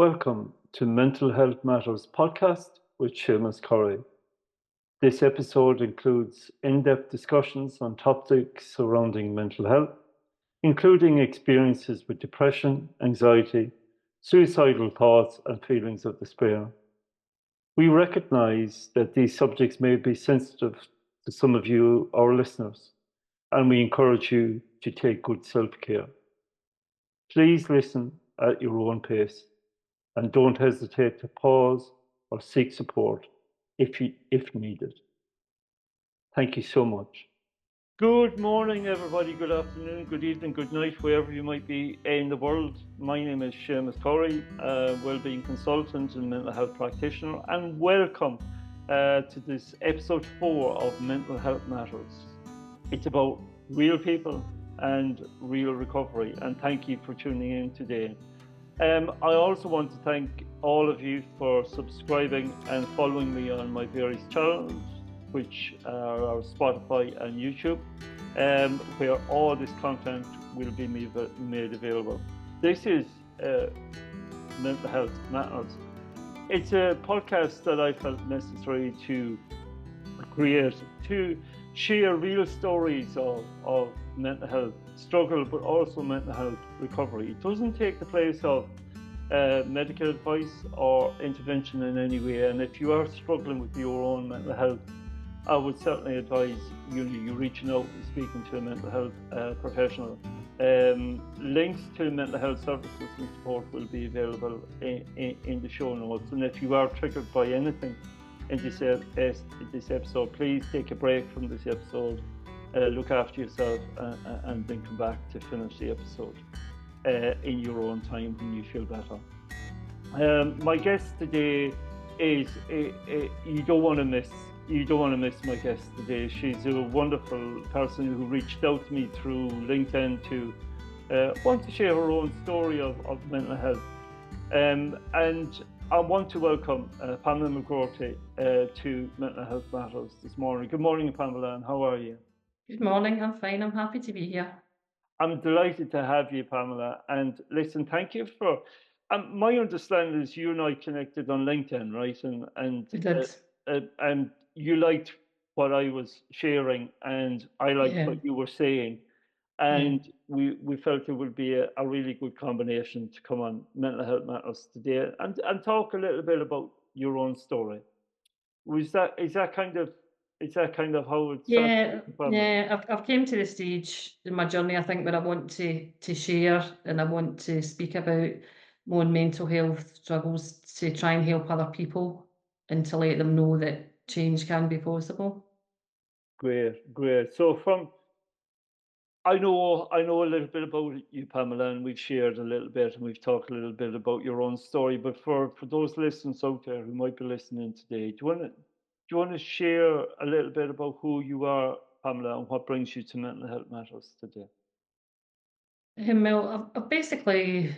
Welcome to Mental Health Matters podcast with Seamus Corey. This episode includes in-depth discussions on topics surrounding mental health, including experiences with depression, anxiety, suicidal thoughts, and feelings of despair. We recognize that these subjects may be sensitive to some of you, our listeners, and we encourage you to take good self-care. Please listen at your own pace and don't hesitate to pause or seek support if needed. Thank you so much. Good morning, everybody. Good afternoon, good evening, good night, wherever you might be in the world. My name is Seamus Corey, wellbeing consultant and mental health practitioner, and welcome to this episode 4 of Mental Health Matters. It's about real people and real recovery, and thank you for tuning in today. I also want to thank all of you for subscribing and following me on my various channels, which are our Spotify and YouTube, where all this content will be made available. This is Mental Health Matters. It's a podcast that I felt necessary to create to share real stories of mental health struggle, but also mental health recovery. It doesn't take the place of medical advice or intervention in any way, and if you are struggling with your own mental health, I would certainly advise you reaching out and speaking to a mental health professional. Links to mental health services and support will be available in the show notes, and if you are triggered by anything in this episode, please take a break from this episode, look after yourself, and then come back to finish the episode in your own time when you feel better. My guest today is you don't want to miss my guest today. She's a wonderful person who reached out to me through LinkedIn to want to share her own story of mental health, and I want to welcome Pamela McGroarty to Mental Health Matters this morning. Good morning, Pamela, and how are you? Good morning, I'm fine. I'm happy to be here. I'm delighted to have you, Pamela. And listen, thank you for. My understanding is you and I connected on LinkedIn, right? We did. And you liked what I was sharing, and I liked Yeah. what you were saying, and we felt it would be a really good combination to come on Mental Health Matters today and talk a little bit about your own story. Is that kind of how it sounds to Yeah, you, Pamela? yeah. I've came to the stage in my journey, I think, where I want to share and I want to speak about my own mental health struggles to try and help other people and to let them know that change can be possible. Great, great. So I know a little bit about you, Pamela, and we've shared a little bit and we've talked a little bit about your own story. But for those listeners out there who might be listening today, do you want to share a little bit about who you are, Pamela, and what brings you to Mental Health Matters today? I've basically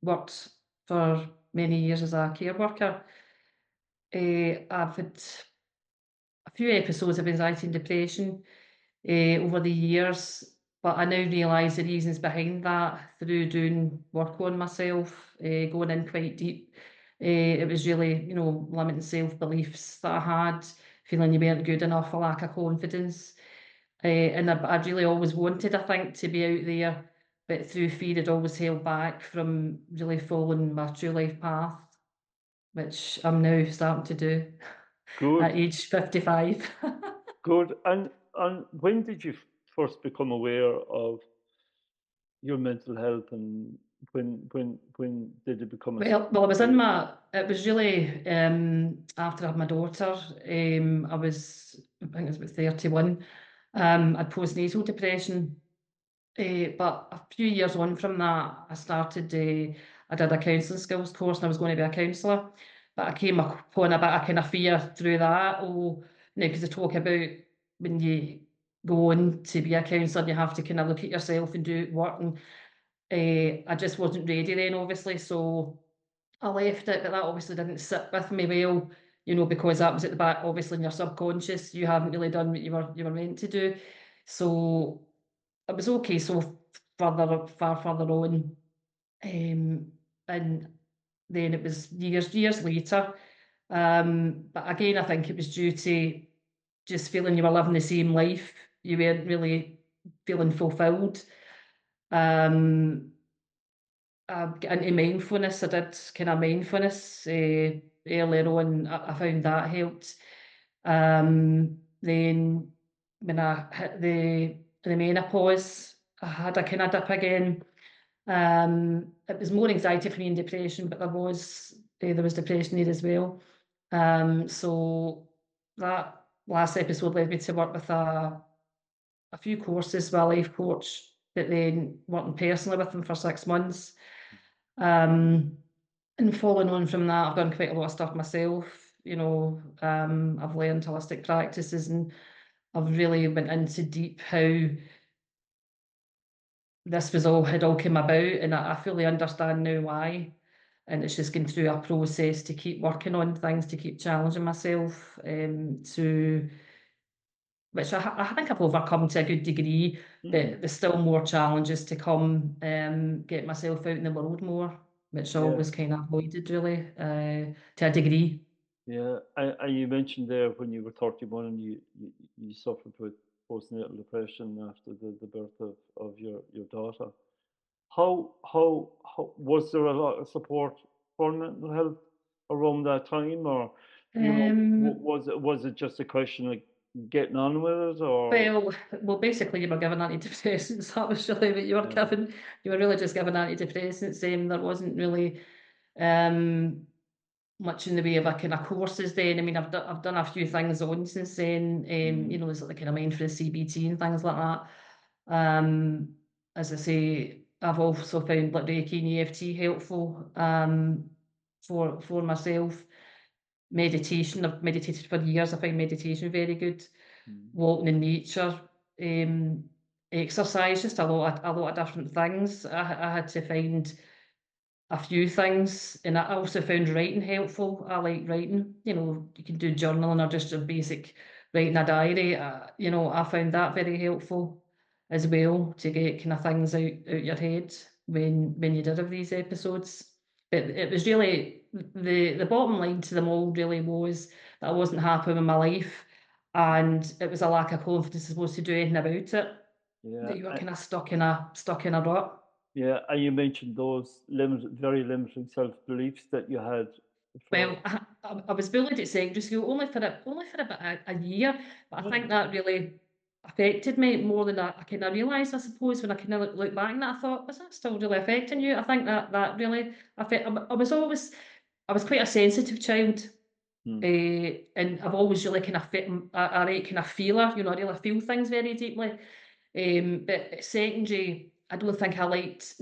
worked for many years as a care worker. I've had a few episodes of anxiety and depression over the years, but I now realise the reasons behind that through doing work on myself, going in quite deep. It was really, limiting self-beliefs that I had, feeling you weren't good enough, a lack of confidence. And I'd really always wanted, I think, to be out there, but through fear, I'd always held back from really following my true life path, which I'm now starting to do at Good, age 55. good. And when did you first become aware of your mental health, and when did it become a Well, it was really after I had my daughter. I think I was about 31. I had postnatal depression. But a few years on from that, I did a counselling skills course and I was going to be a counsellor. But I came upon a bit of kind of fear through that. Because they talk about when you go on to be a counsellor, you have to kind of look at yourself and do work. And I just wasn't ready then, obviously. So I left it, but that obviously didn't sit with me well, because that was at the back, obviously in your subconscious. You haven't really done what you were meant to do. So it was okay. So far further on, and then it was years later. But again, I think it was due to just feeling you were living the same life. You weren't really feeling fulfilled. Get into mindfulness. I did kind of mindfulness earlier on. I found that helped. Then when I hit the menopause, I had a kind of dip again. It was more anxiety for me and depression, but there was depression there as well. So that last episode led me to work with a few courses with a life coach, but then working personally with them for 6 months. And following on from that, I've done quite a lot of stuff myself. I've learned holistic practices, and I've really went into deep how this had all come about, and I fully understand now why. And it's just going through a process to keep working on things, to keep challenging myself, which I think I've overcome to a good degree, but there's still more challenges to come, get myself out in the world more, which I always kind of avoided really, to a degree. Yeah, and you mentioned there when you were 31 and you suffered with postnatal depression after the birth of your daughter. How was there a lot of support for mental health around that time, or was it just a question of getting on with it, or Well, basically you were given antidepressants. That was really what you were given. You were really just given antidepressants. There wasn't really much in the way of a kind of courses then. I mean, I've done a few things on since then. There's like kind of mindfulness CBT and things like that. As I say, I've also found like Reiki and EFT helpful for myself. Meditation, I've meditated for years. I find meditation very good. Walking in nature, exercise, just a lot of different things. I had to find a few things, and I also found writing helpful. I like writing. You can do journaling or just a basic writing a diary. I found that very helpful as well to get kind of things out your head when you did have these episodes. But it was really the bottom line to them all really was that I wasn't happy with my life, and it was a lack of confidence as opposed to do anything about it. That you were kind of stuck in a rut. Yeah, and you mentioned those very limiting self-beliefs that you had. Well, I was bullied at secondary school only for about a year, but I think that really affected me more than I kind of realised, I suppose, when I kind of look back, and I thought, was that still really affecting you? I think that really affected. I was quite a sensitive child, and I've always really kind of fit a right kind of feeler. I really feel things very deeply. But at secondary, I don't think I liked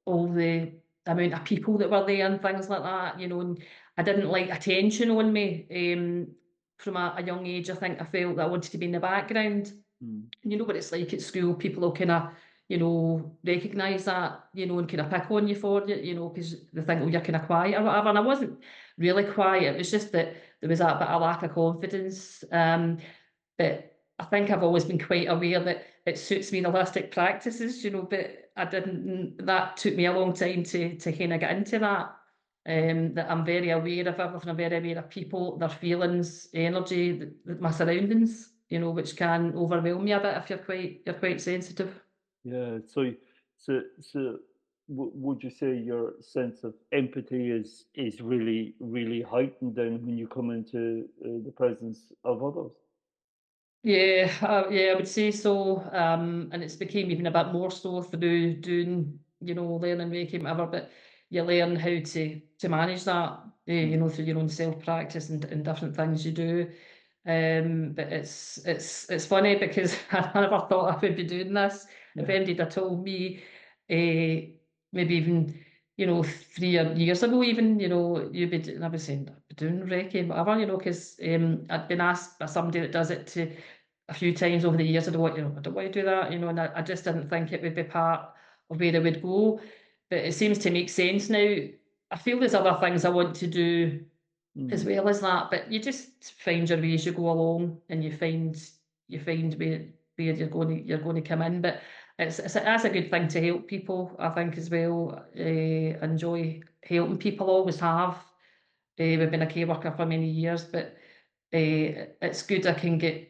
all the amount of people that were there and things like that, and I didn't like attention on me. From a young age, I think I felt that I wanted to be in the background. And you know what it's like at school, people will kind of, recognise that, and kind of pick on you for it, because they think, oh, you're kind of quiet or whatever. And I wasn't really quiet. It was just that there was that bit of lack of confidence. But I think I've always been quite aware that it suits me in holistic practices, but that took me a long time to kind of get into that. That I'm very aware of everything, I'm very aware of people, their feelings, energy, my surroundings, which can overwhelm me a bit if you're quite sensitive. Yeah, so would you say your sense of empathy is really really heightened then when you come into the presence of others? Yeah, I would say so. And it's became even a bit more so through doing, learning Reiki and whatever, but you learn how to manage that, through your own self-practice and different things you do. But it's funny because I never thought I would be doing this. If anybody had told me, maybe even, 3 years ago, even, you'd be doing, I was saying, I'd be doing Reiki and whatever, because I'd been asked by somebody that does it to a few times over the years. I don't want to do that, and I just didn't think it would be part of where I would go. But it seems to make sense now. I feel there's other things I want to do as well as that, but you just find your way as you go along, and you find where you're going to come in. But that's a good thing to help people, I think, as well. Enjoy helping people, always have. We've been a care worker for many years, but it's good I can get,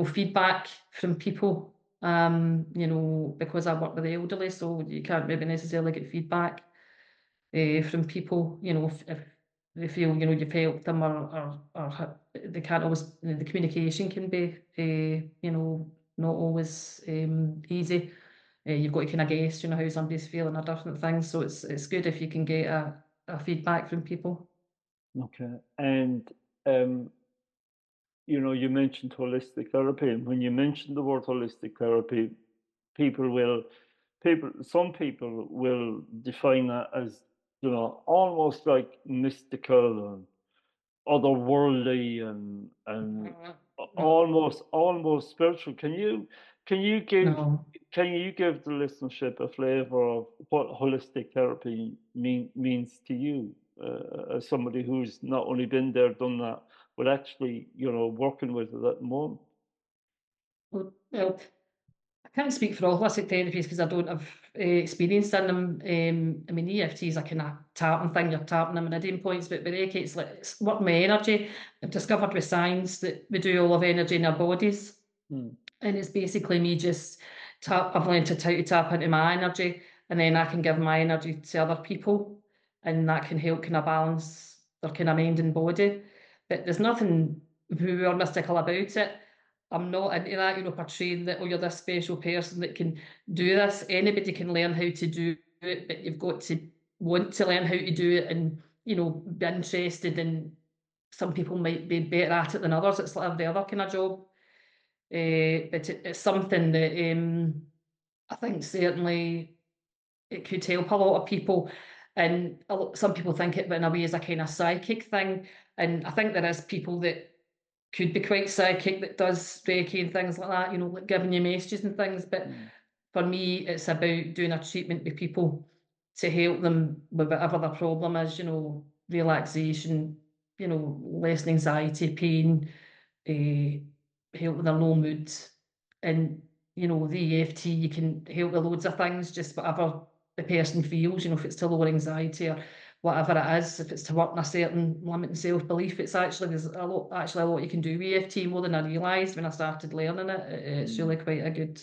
feedback from people, because I work with the elderly, so you can't maybe necessarily get feedback from people, if they feel, you've helped them, or they can't always, the communication can be, not always easy. You've got to kind of guess, how somebody's feeling or different things. So it's good if you can get a feedback from people. Okay. And you mentioned holistic therapy, and when you mention the word holistic therapy, some people will define that as, almost like mystical and otherworldly and No, almost spiritual. Can you give no. the listenership a flavor of what holistic therapy means to you, as somebody who's not only been there, done that, but actually, working with it at the moment? Well, I can't speak for all holistic therapies because I don't have experience in them. I mean, EFT is a kind of tapping thing, you're tapping them meridian points, but with Reiki, it's like it's working with energy. I've discovered with science that we do all of energy in our bodies. Hmm. And it's basically me just I've learned how to tap into my energy, and then I can give my energy to other people, and that can help kind of balance their kind of mind and body. But there's nothing woo or mystical about it. I'm not into that, portraying that, oh, you're this special person that can do this. Anybody can learn how to do it, but you've got to want to learn how to do it and, be interested. And some people might be better at it than others. It's like every other kind of job. But it's something that I think certainly it could help a lot of people. And some people think it in a way as a kind of psychic thing. And I think there is people that could be quite psychic that does Reiki and things like that, like giving you messages and things. But Hmm. for me, it's about doing a treatment with people to help them with whatever their problem is, relaxation, less anxiety, pain, help with a low mood. And, the EFT, you can help with loads of things, just whatever the person feels, if it's to lower anxiety or whatever it is, if it's to work on a certain limit and self-belief, there's a lot you can do with EFT, more than I realised when I started learning it. It's Hmm. really quite a good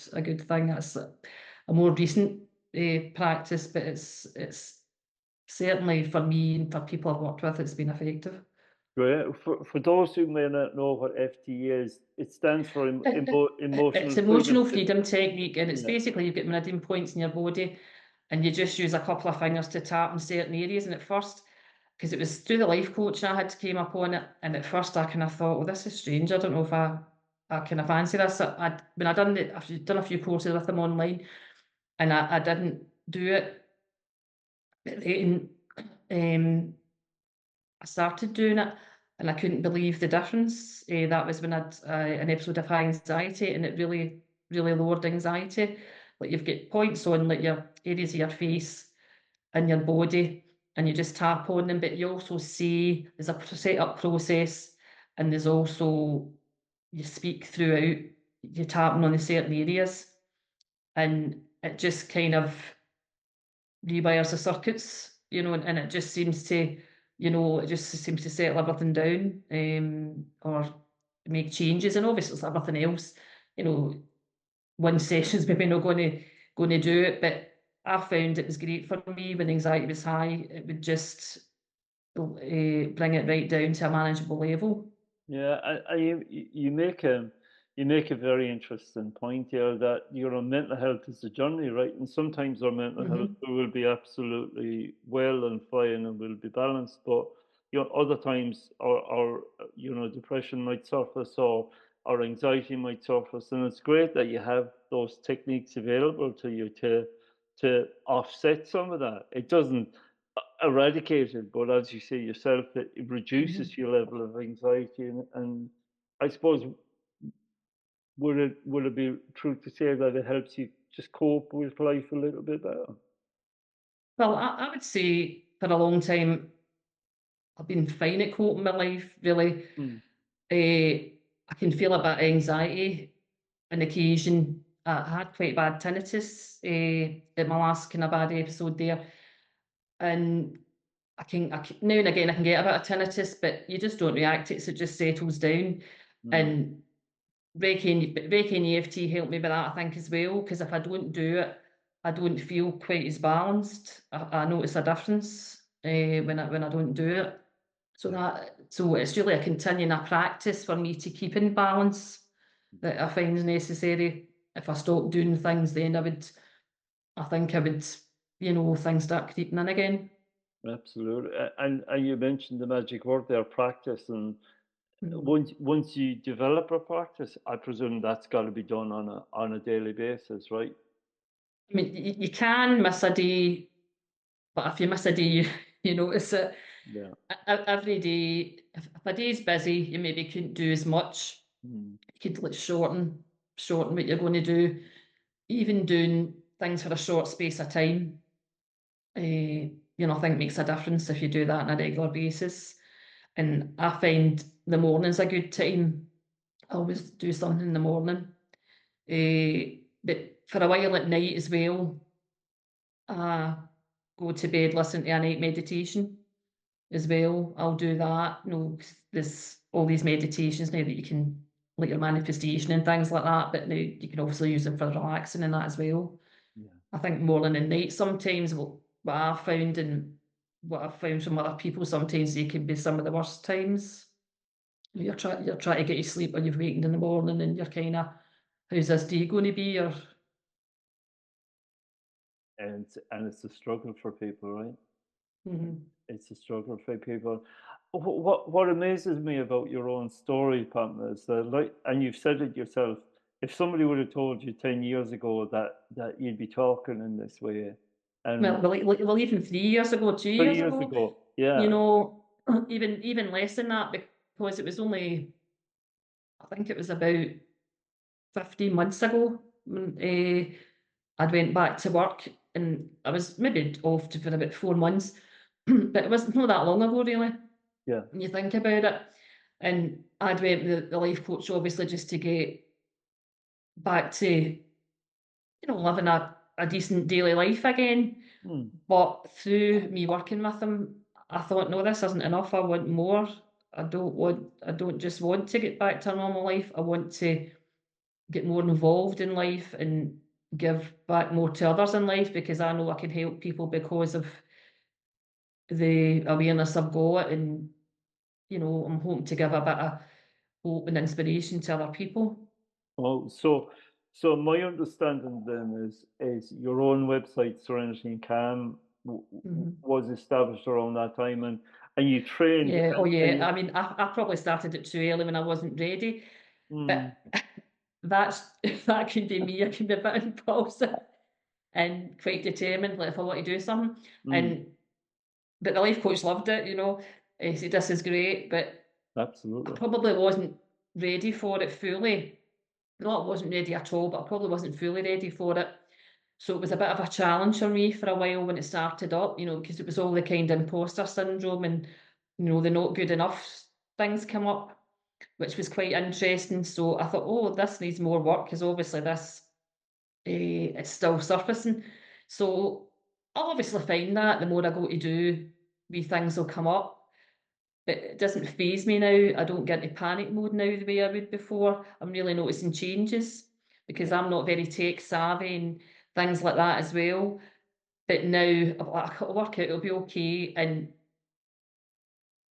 thing. It's a more recent practice, but it's certainly for me and for people I've worked with, it's been effective. Great. For those who may not know what FT is, it stands for It's emotional freedom. emotional freedom technique, and it's Yeah. basically you've got meridian points in your body, and you just use a couple of fingers to tap in certain areas. And at first, because it was through the life coach I had came up on it, and at first I kind of thought, well, this is strange. I don't know if I kind of fancy this. When I've done a few courses with them online, and I didn't do it. But then I started doing it, and I couldn't believe the difference. That was when I had an episode of high anxiety, and it really, really lowered anxiety. Like you've got points on like your areas of your face and your body, and you just tap on them. But you also see there's a set up process, and there's also you speak throughout. You're tapping on the certain areas, and it just kind of rewires the circuits, and it just seems to, settle everything down, or make changes. And obviously, it's like everything else, you know, one session's maybe not going to do it, but I found it was great for me when anxiety was high. It would just bring it right down to a manageable level. Yeah, you make a very interesting point here, that mental health is a journey, right? And sometimes our mental health Hmm. will be absolutely well and fine and will be balanced, but other times our depression might surface, or our anxiety might surface, and it's great that you have those techniques available to you to offset some of that. It doesn't eradicated, but as you say yourself, it Hmm. reduces your level of anxiety, and I suppose, would it be true to say that it helps you just cope with life a little bit better? Well, I would say for a long time, I've been fine at coping my life, really. Mm. I can feel a bit of anxiety on occasion, I had quite bad tinnitus at my last kind of bad episode there, and now and again I can get a bit of tinnitus, but you just don't react to it, so it just settles down. Mm. And Reiki and EFT helped me with that, I think, as well, because if I don't do it, I don't feel quite as balanced. I notice a difference when I don't do it. So it's really a continuing a practice for me to keep in balance that I find necessary. If I stop doing things, then I think I would, things start creeping in again. Absolutely. And you mentioned the magic word there, practice. And Mm. once you develop a practice, I presume that's got to be done on a daily basis, right? I mean, you can miss a day, but if you miss a day, you notice it. Yeah. Every day, if a day's busy, you maybe couldn't do as much. Mm. You could like shorten what you're going to do. Even doing things for a short space of time, I think makes a difference if you do that on a regular basis. And I find the morning's a good time. I always do something in the morning. But for a while at night as well, I go to bed, listen to a night meditation as well. I'll do that. 'Cause there's all these meditations now that you can, like your manifestation and things like that, but now you can also use them for relaxing and that as well. Yeah. I think morning and night sometimes what I've found and what I've found from other people, sometimes they can be some of the worst times. You're trying to get to sleep when you've wakened in the morning and you're kind of, how's this day going to be? Or And it's a struggle for people, right? Mhm. It's a struggle for people. What amazes me about your own story, Pamela, is that, like, and you've said it yourself, if somebody would have told you 10 years ago that you'd be talking in this way, and Well, even 3 years ago, two 3 years years ago, ago, you yeah, know, even less than that, because it was only, I think it was about 15 months ago when I'd went back to work, and I was maybe off for about 4 months, but it wasn't not that long ago really, yeah, when you think about it. And I'd went with the life coach obviously just to get back to, living a decent daily life again. mm, But through me working with him, I thought, no, this isn't enough. I want more. I don't just want to get back to a normal life. I want to get more involved in life and give back more to others in life, because I know I can help people because of the awareness I've got, and I'm hoping to give a bit of hope and inspiration to other people. oh, so my understanding then is your own website, Serenity and Calm, Mhm. was established around that time, and you trained, Yeah, oh and yeah. you, I mean, I probably started it too early when I wasn't ready, mm, but that's that could be me. I can be a bit impulsive and quite determined, like if I want to do something. mm, And but the life coach loved it, He said this is great, but I absolutely, probably wasn't ready for it fully. No, I wasn't ready at all, but I probably wasn't fully ready for it. So it was a bit of a challenge for me for a while when it started up, because it was all the kind of imposter syndrome and, the not good enough things come up, which was quite interesting. So I thought, oh, this needs more work, because obviously this it's still surfacing. So I'll obviously find that the more I go to do, wee things will come up. But it doesn't phase me now. I don't get into panic mode now the way I would before. I'm really noticing changes because yeah, I'm not very tech savvy and things like that as well. But now I'll work out, it'll be okay, and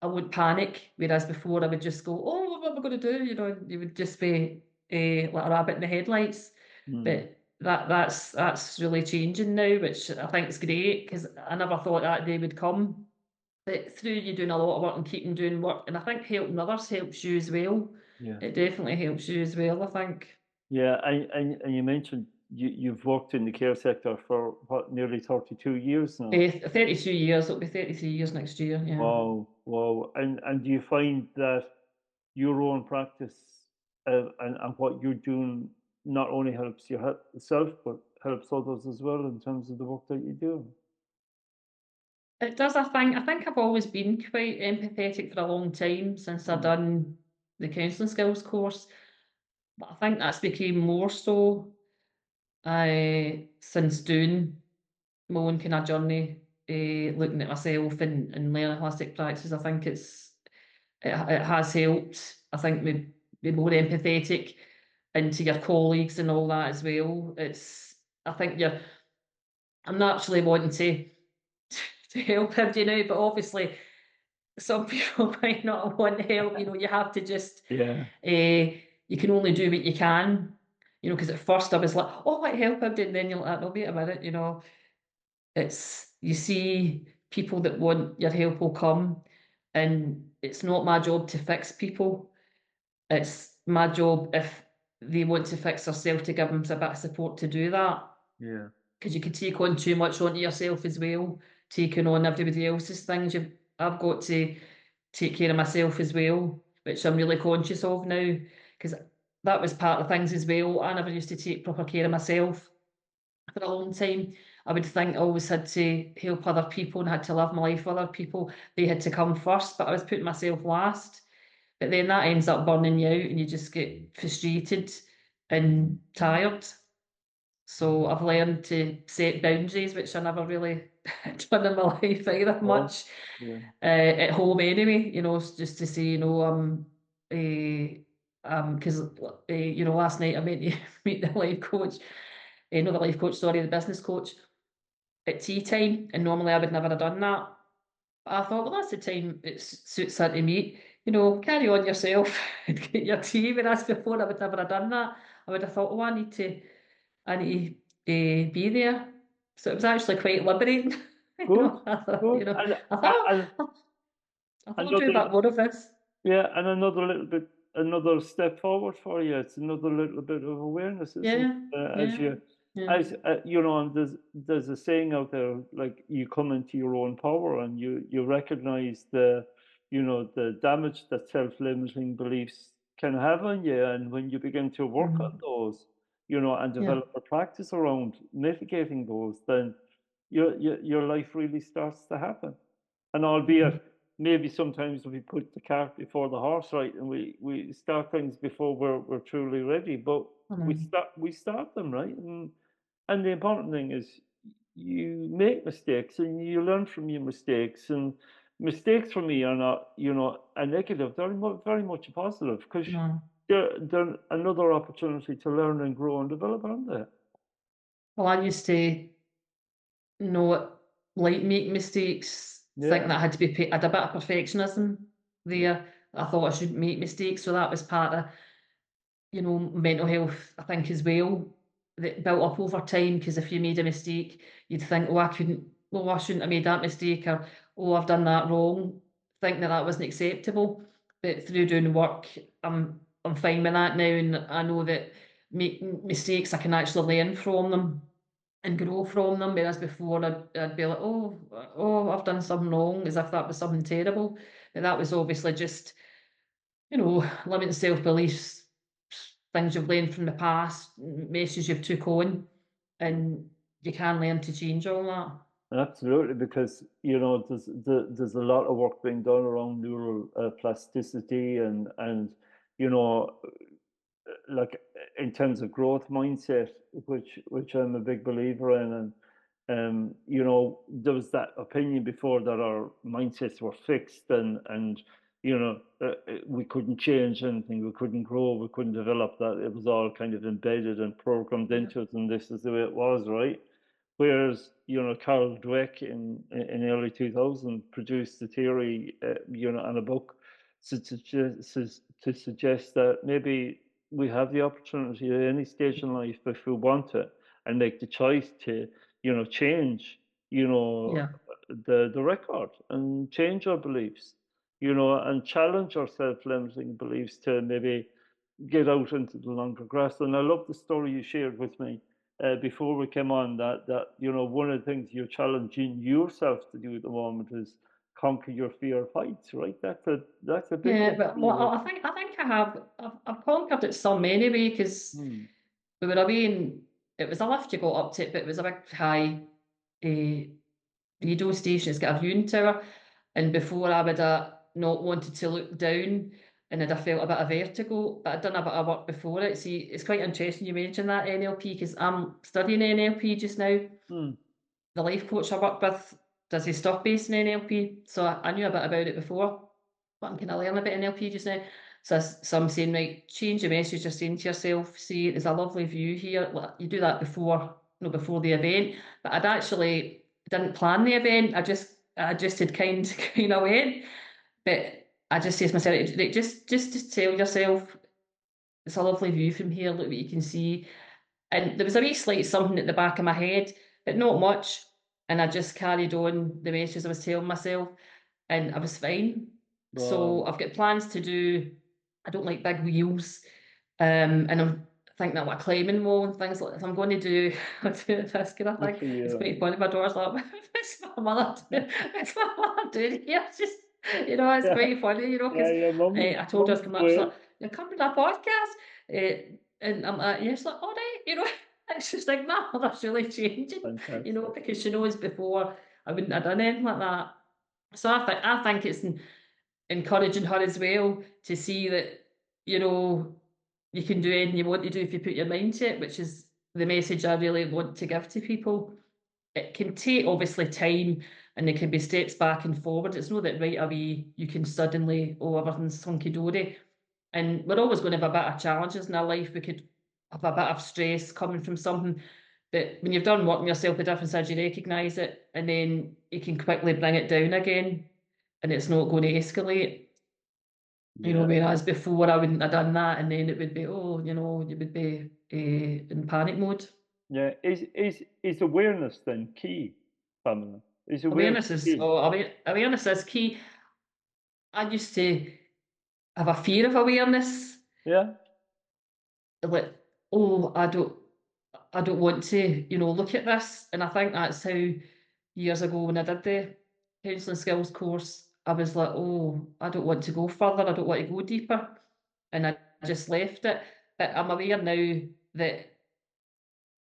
I won't panic. Whereas before I would just go, oh, what am I going to do? You would just be like a rabbit in the headlights. mm. But that's really changing now, which I think is great, because I never thought that day would come. But through you doing a lot of work and keeping doing work, and I think helping others helps you as well. Yeah. It definitely helps you as well, I think. Yeah, and you mentioned you've worked in the care sector for what, nearly 32 years now. 32 years, it'll be 33 years next year, yeah. Wow, wow. And do you find that your own practice, and what you're doing not only helps yourself, but helps others as well in terms of the work that you do? It does, I think. I think I've always been quite empathetic for a long time since I've Mm, done the counselling skills course. But I think that's became more so. since doing my own kind of journey, looking at myself and learning holistic practices, I think it has helped. I think me be more empathetic into your colleagues and all that as well. I think I'm naturally wanting to help him, but obviously some people might not want help. You have to just, Yeah. you can only do what you can. Because at first I was like, oh, I help him, and then you're like, no, wait a minute. You see people that want your help will come, and it's not my job to fix people. It's my job, if they want to fix themselves, to give them a bit of support to do that. Yeah. Because you can take on too much onto yourself as well, taking on everybody else's things. I've got to take care of myself as well, which I'm really conscious of now, because that was part of things as well. I never used to take proper care of myself for a long time. I would think I always had to help other people and had to live my life for other people. They had to come first, but I was putting myself last. But then that ends up burning you out and you just get frustrated and tired. So I've learned to set boundaries, which I never really done in my life either Oh, much. yeah. At home anyway, just to say, because last night I went to meet the life coach, not the life coach, sorry, the business coach at tea time, and normally I would never have done that. But I thought, well, that's the time it suits her to meet. Carry on yourself and get your tea. Whereas before, I would never have done that. I would have thought, oh, I need to be there. So it was actually quite liberating. Good. I thought, Good. I thought, And I thought I'll do a another bit more of this. Yeah, and another step forward for you. It's another little bit of awareness, isn't it? Yeah, As yeah, you, yeah, as and there's a saying out there, like, you come into your own power, and you recognize the damage that self-limiting beliefs can have on you, and when you begin to work on mhm, those, and yeah, develop a practice around mitigating those, then your life really starts to happen. And mhm, albeit maybe sometimes we put the cart before the horse, right, and we start things before we're truly ready, but I we know. start them, right? And the important thing is you make mistakes and you learn from your mistakes. And mistakes for me are not, a negative. They're very much a positive, because No. they're another opportunity to learn and grow and develop, aren't they? Well, I used to not like make mistakes, think Yeah. that I had to be, I had a bit of perfectionism Yeah. there. I thought I shouldn't make mistakes, so that was part of, mental health, I think, as well, that built up over time. Because if you made a mistake, you'd think, I shouldn't have made that mistake, or, oh, I've done that wrong, think that wasn't acceptable. But through doing work, I'm fine with that now, and I know that make mistakes, I can actually learn from them and grow from them. Whereas before, I'd be like, oh, I've done something wrong, as if that was something terrible. But that was obviously just, limiting self-beliefs, things you've learned from the past, messages you've took on, and you can learn to change all that. Absolutely, because there's a lot of work being done around neural plasticity, and you know like, in terms of growth mindset, which I'm a big believer in. And there was that opinion before that our mindsets were fixed, and we couldn't change anything, we couldn't grow, we couldn't develop, that it was all kind of embedded and programmed Yeah, into us, and this is the way it was, right? Whereas, Carol Dweck in early 2000 produced the theory, and a book to suggest that maybe we have the opportunity at any stage in life, if we want it, and make the choice to, change, yeah, the record, and change our beliefs, and challenge our self-limiting beliefs to maybe get out into the longer grass. And I love the story you shared with me before we came on, that one of the things you're challenging yourself to do at the moment is conquer your fear of heights, right? That's a big yeah. one But for well, you. I think I have. I've conquered it some anyway, because Hmm. we were away and it was a lift you got up to it, but it was a big high uh, radio station. It's got a viewing tower, and before I would have not wanted to look down, and I felt a bit of vertigo, but I'd done a bit of work before it. See, it's quite interesting you mentioned that NLP, because I'm studying NLP just now. Mm. The life coach I work with does his stuff based in NLP, so I knew a bit about it before, but I'm kind of learning about NLP just now. So I'm saying, right, change the message you're saying to yourself. See, there's a lovely view here. You do that before, before the event. But I'd actually didn't plan the event. I just had kind of went. But I just say to myself, right, just to tell yourself, it's a lovely view from here. Look what you can see. And there was a wee slight something at the back of my head, but not much. And I just carried on the messages I was telling myself, and I was fine. So Wow. I've got plans to do. I don't like big wheels, and I'm thinking about a climbing wall and things like that. So I'm going to do, do this kind of Good thing. for It's you. quite funny. My daughter's like, "What's my mother doing? What's my mother doing here?" It's just, it's Yeah, quite funny, yeah, because yeah. I told her Mum's to come the up. She's way. like, "You're coming to a podcast," and I'm like, "Yes, like, all right," It's just like my mother's really changing, Fantastic. because she knows before I wouldn't have done anything like that. So I think it's encouraging her as well to see that, you can do anything you want to do if you put your mind to it, which is the message I really want to give to people. It can take obviously time, and there can be steps back and forward. It's not that right away you can suddenly, oh, everything's hunky dory. And we're always going to have a bit of challenges in our life. We could have a bit of stress coming from something. But when you've done work on yourself, the difference is you recognise it, and then you can quickly bring it down again, and it's not going to escalate. Yeah, Whereas before I wouldn't have done that, and then it would be, oh, you would be in panic mode. yeah. Is awareness then key, Pamela? Is awareness Awareness is key? oh, awareness is key. I used to have a fear of awareness, Yeah. like, oh, I don't want to, look at this. And I think that's how years ago when I did the counselling skills course, I was like, oh, I don't want to go further, I don't want to go deeper. And I just left it. But I'm aware now that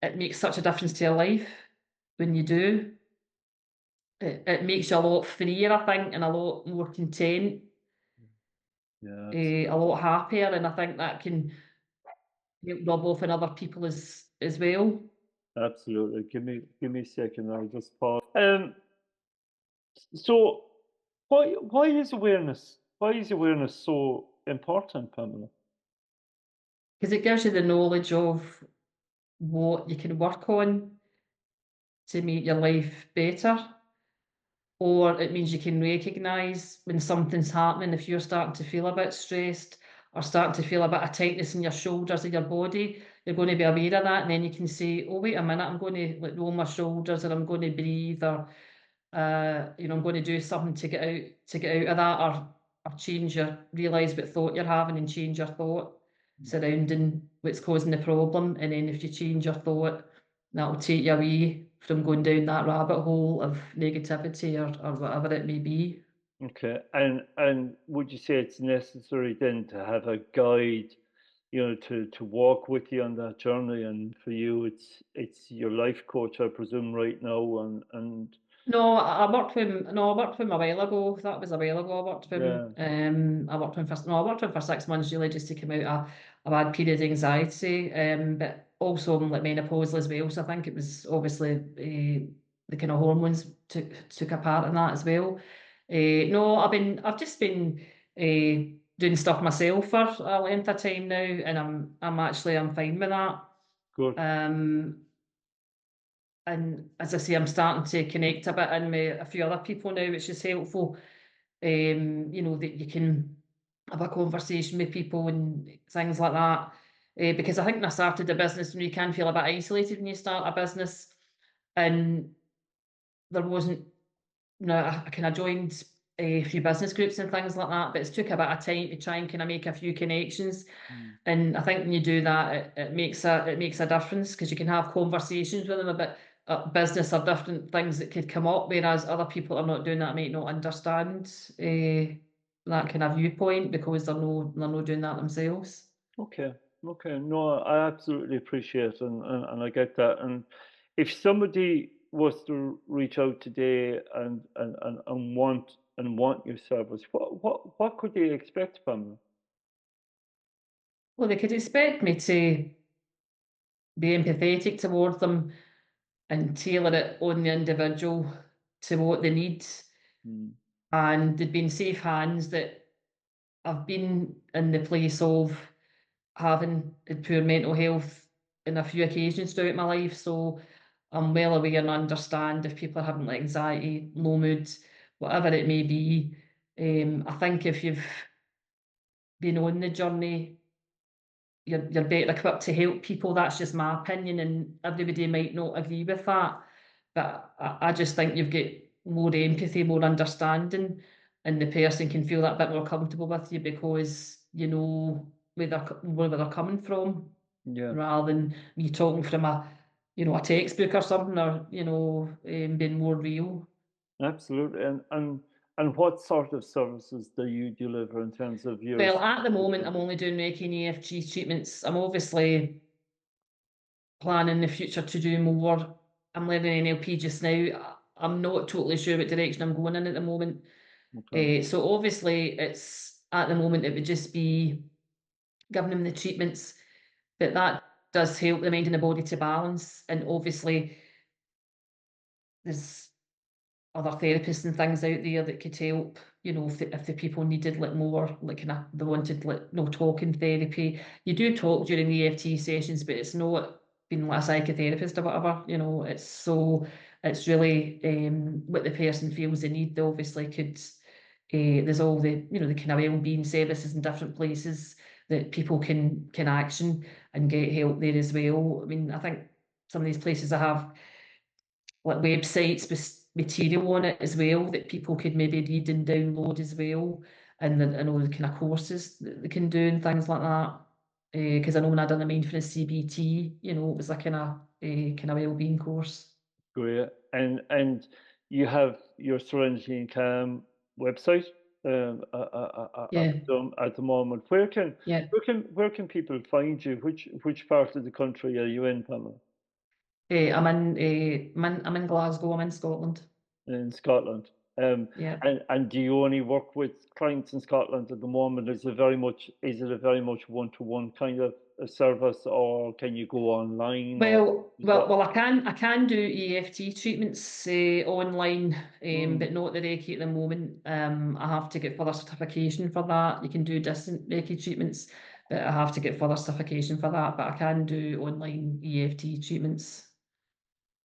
it makes such a difference to your life when you do. It makes you a lot freer, I think, and a lot more content, Yeah, a absolutely. lot happier, and I think that can help rub off on other people as well. Absolutely. Give me a second. I'll just pause. So why is awareness so important, Pamela? Because it gives you the knowledge of what you can work on to make your life better, or it means you can recognise when something's happening. If you're starting to feel a bit stressed or starting to feel a bit of tightness in your shoulders and your body, you're going to be aware of that, and then you can say, oh, wait a minute, I'm going to like roll my shoulders, or I'm going to breathe, or I'm going to do something to get out of that, or change your realise what thought you're having, and change your thought surrounding what's causing the problem. And then if you change your thought, that'll take you away from going down that rabbit hole of negativity, or whatever it may be. Okay. And would you say it's necessary then to have a guide, to walk with you on that journey? And for you, it's your life coach, I presume, right now. And No, I worked with him. No, I worked with him a while ago. That was a while ago. I worked with him. yeah, I worked with him for no, I worked with him for 6 months, really, just to come out of a bad period of anxiety. But also I'm like menopausal as well. So I think it was obviously the kind of hormones took a part in that as well. No, I've just been doing stuff myself for a length of time now, and I'm fine with that. good. Um, and as I say, I'm starting to connect a bit in with a few other people now, which is helpful. That you can have a conversation with people and things like that. Because I think when I started the business, you can feel a bit isolated when you start a business, and there wasn't, I kind of joined a few business groups and things like that, but it's took a bit of time to try and kind of make a few connections. Mm. And I think when you do that, it makes a difference, because you can have conversations with them about business or different things that could come up, whereas other people are not doing that might not understand that kind of viewpoint, because they're not doing that themselves. Okay. Okay. No, I absolutely appreciate and I get that. And if somebody was to reach out today and want your service, what could they expect from you? Well, they could expect me to be empathetic towards them and tailor it on the individual to what they need. Mm. And they'd be in safe hands that I've been in the place of having poor mental health in a few occasions throughout my life. So I'm well aware and understand if people are having like anxiety, low mood, whatever it may be. I think if you've been on the journey, you're better equipped to help people. That's just my opinion, and everybody might not agree with that. But I just think you've got more empathy, more understanding, and the person can feel that bit more comfortable with you because you know where they're coming from, Yeah, rather than me talking from a textbook or something, or being more real. absolutely. And what sort of services do you deliver in terms of your? Well, at the moment, I'm only doing Reiki and EFT treatments. I'm obviously planning in the future to do more. I'm learning NLP just now. I'm not totally sure what direction I'm going in at the moment. Okay, So obviously, it's at the moment it would just be giving them the treatments, but that does help the mind and the body to balance. And obviously, there's other therapists and things out there that could help. If the people needed like more, like they wanted like no talking therapy. You do talk during the EFT sessions, but it's not being like a psychotherapist or whatever. It's really what the person feels they need. They obviously could. There's all the kind of well-being services in different places that people can action and get help there as well. I mean, I think some of these places I have like websites with material on it as well that people could maybe read and download as well, and all the kind of courses that they can do and things like that. Because I know when I done the mindfulness CBT, it was a kind of well-being course. great. And you have your Serenity and Calm website Yeah, at the moment. Where can yeah. people find you? Which part of the country are you in, Pamela? I'm in Glasgow. I'm in Scotland. In Scotland. Yeah. And do you only work with clients in Scotland at the moment? Is it a very much one-to-one kind of a service, or can you go online, or Well, well, what? well. I can do EFT treatments online, Mm, but not the Reiki at the moment. I have to get further certification for that. You can do distant Reiki treatments, but I have to get further certification for that. But I can do online EFT treatments.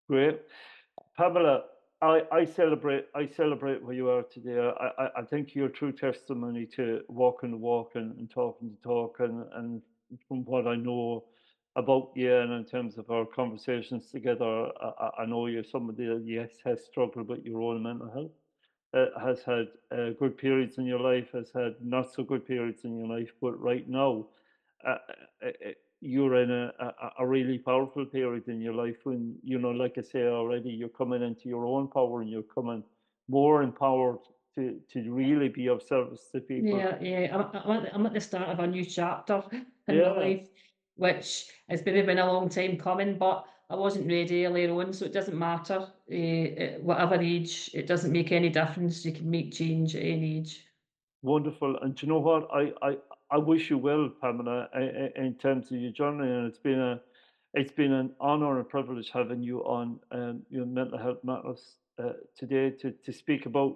great. Pamela, I celebrate where you are today. I think you're true testimony to walking the walk and talking the talk, and from what I know about you and in terms of our conversations together, I know you're somebody that, yes, has struggled with your own mental health, has had good periods in your life, has had not so good periods in your life, but right now, uh, you're in a really powerful period in your life when, like I say already, you're coming into your own power and you're coming more empowered to really be of service to people. Yeah, yeah. I'm at the start of a new chapter in my Yeah, life, which has maybe been a long time coming, but I wasn't ready earlier on, so it doesn't matter. At whatever age, it doesn't make any difference. You can make change at any age. wonderful. And do you know what? I wish you well, Pamela, in terms of your journey. And it's been an honor and a privilege having you on your mental health matters today to speak about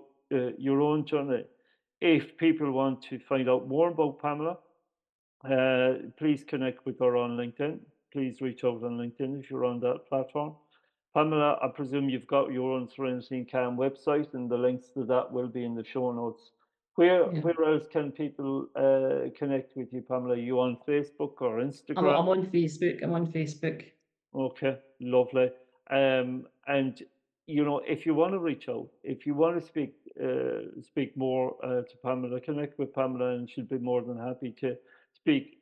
your own journey. If people want to find out more about Pamela, please connect with her on LinkedIn. Please reach out on LinkedIn if you're on that platform. Pamela, I presume you've got your own Serenity and Calm website, and the links to that will be in the show notes. Where Yeah. where else can people connect with you, Pamela? Are you on Facebook or I'm Instagram? I'm on Facebook. I'm on Facebook. Okay, lovely. And if you want to reach out, if you want to speak more to Pamela, connect with Pamela, and she'll be more than happy to speak.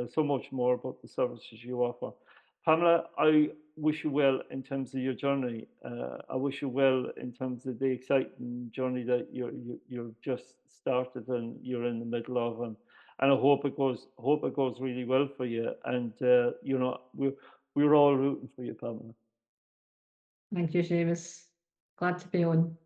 So much more about the services you offer. Pamela, I wish you well in terms of your journey. I wish you well in terms of the exciting journey that you've just started and you're in the middle of, and I hope it goes really well for you. And we're all rooting for you, Pamela. Thank you, Seamus. Glad to be on.